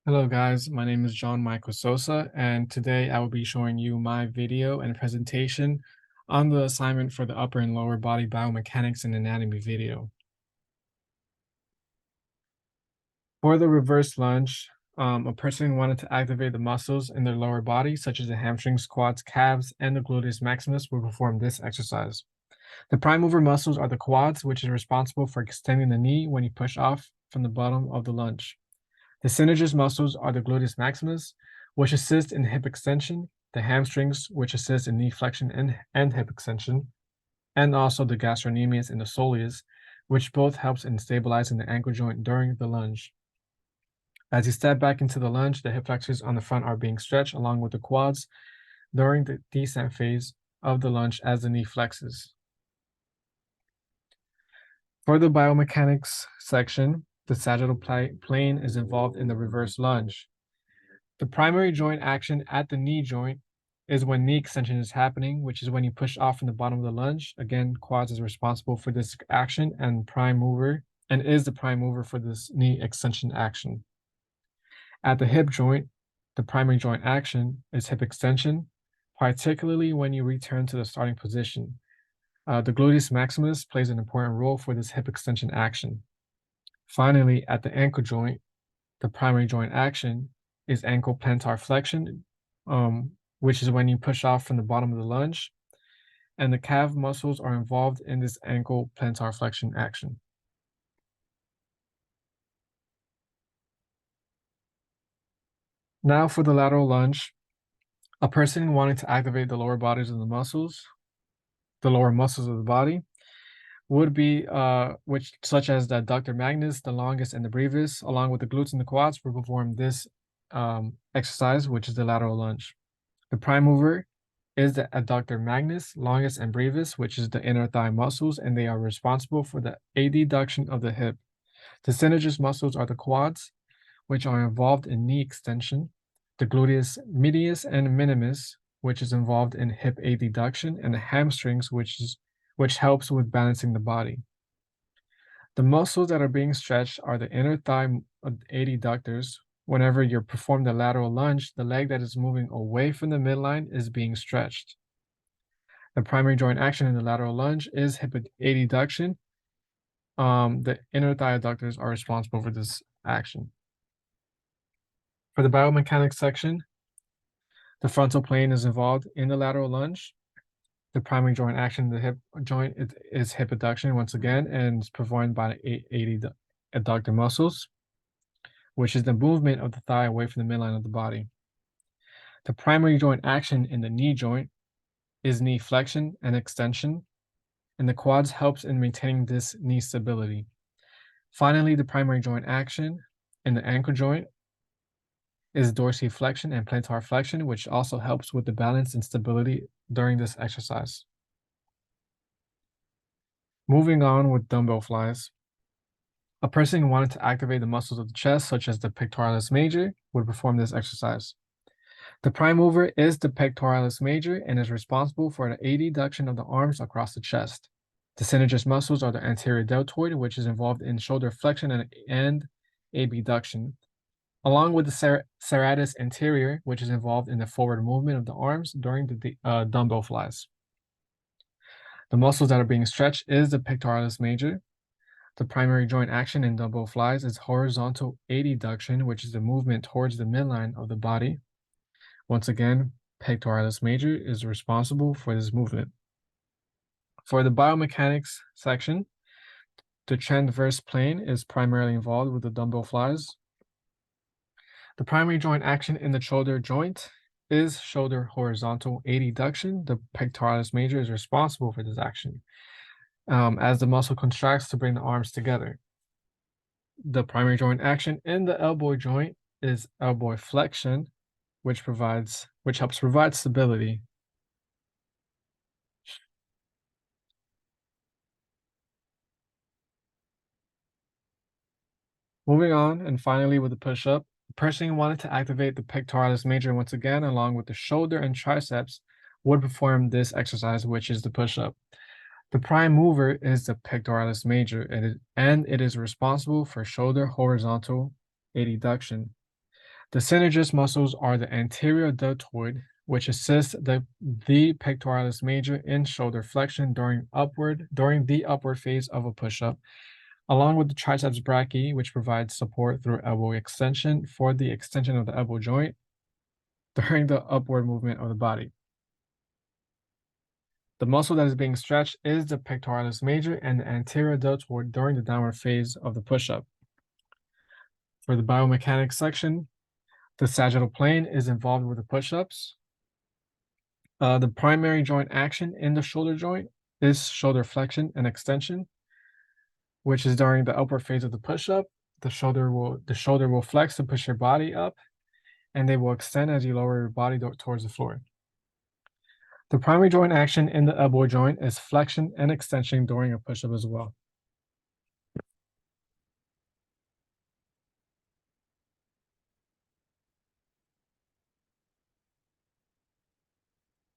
Hello guys, my name is John Michael Sosa, and today I will be showing you my video and presentation on the assignment for the upper and lower body biomechanics and anatomy video. For the reverse lunge, a person wanted to activate the muscles in their lower body, such as the hamstrings, quads, calves, and the gluteus maximus, will perform this exercise. The prime mover muscles are the quads, which is responsible for extending the knee when you push off from the bottom of the lunge. The synergist muscles are the gluteus maximus, which assist in hip extension, the hamstrings, which assist in knee flexion and hip extension, and also the gastrocnemius and the soleus, which both helps in stabilizing the ankle joint during the lunge. As you step back into the lunge, the hip flexors on the front are being stretched along with the quads during the descent phase of the lunge as the knee flexes. For the biomechanics section, the sagittal plane is involved in the reverse lunge. The primary joint action at the knee joint is when knee extension is happening, which is when you push off from the bottom of the lunge. Again, quads is responsible for this action and is the prime mover for this knee extension action. At the hip joint, the primary joint action is hip extension, particularly when you return to the starting position. The gluteus maximus plays an important role for this hip extension action. Finally, at the ankle joint, the primary joint action is ankle plantar flexion, which is when you push off from the bottom of the lunge, and the calf muscles are involved in this ankle plantar flexion action. Now for the lateral lunge, a person wanting to activate the lower bodies of the muscles, the lower muscles of the body, would be such as the adductor magnus, the longus, and the brevis, along with the glutes and the quads, will perform this exercise, which is the lateral lunge. The prime mover is the adductor magnus, longus, and brevis, which is the inner thigh muscles, and they are responsible for the adduction of the hip. The synergist muscles are the quads, which are involved in knee extension, the gluteus medius and minimus, which is involved in hip adduction, and the hamstrings, which helps with balancing the body. The muscles that are being stretched are the inner thigh adductors. Whenever you perform the lateral lunge, the leg that is moving away from the midline is being stretched. The primary joint action in the lateral lunge is hip adduction. The inner thigh adductors are responsible for this action. For the biomechanics section, the frontal plane is involved in the lateral lunge. The primary joint action in the hip joint is hip adduction once again, and is performed by the adductor muscles, which is the movement of the thigh away from the midline of the body. The primary joint action in the knee joint is knee flexion and extension, and the quads helps in maintaining this knee stability. Finally, the primary joint action in the ankle joint is dorsiflexion and plantar flexion, which also helps with the balance and stability during this exercise. Moving on with dumbbell flies. A person who wanted to activate the muscles of the chest, such as the pectoralis major, would perform this exercise. The prime mover is the pectoralis major and is responsible for the adduction of the arms across the chest. The synergist muscles are the anterior deltoid, which is involved in shoulder flexion and abduction, along with the serratus anterior, which is involved in the forward movement of the arms during the dumbbell flies. The muscles that are being stretched is the pectoralis major. The primary joint action in dumbbell flies is horizontal adduction, which is the movement towards the midline of the body. Once again, pectoralis major is responsible for this movement. For the biomechanics section, the transverse plane is primarily involved with the dumbbell flies. The primary joint action in the shoulder joint is shoulder horizontal adduction. The pectoralis major is responsible for this action, as the muscle contracts to bring the arms together. The primary joint action in the elbow joint is elbow flexion, which helps provide stability. Moving on, and finally with the push-up, the person who wanted to activate the pectoralis major once again, along with the shoulder and triceps, would perform this exercise, which is the push-up. The prime mover is the pectoralis major, and it is responsible for shoulder horizontal adduction. The synergist muscles are the anterior deltoid, which assists the pectoralis major in shoulder flexion during the upward phase of a push-up, along with the triceps brachii, which provides support through elbow extension for the extension of the elbow joint during the upward movement of the body. The muscle that is being stretched is the pectoralis major and the anterior deltoid during the downward phase of the push-up. For the biomechanics section, the sagittal plane is involved with the push-ups. The primary joint action in the shoulder joint is shoulder flexion and extension, which is during the upward phase of the push-up. The shoulder will flex to push your body up, and they will extend as you lower your body towards the floor. The primary joint action in the elbow joint is flexion and extension during a push-up as well.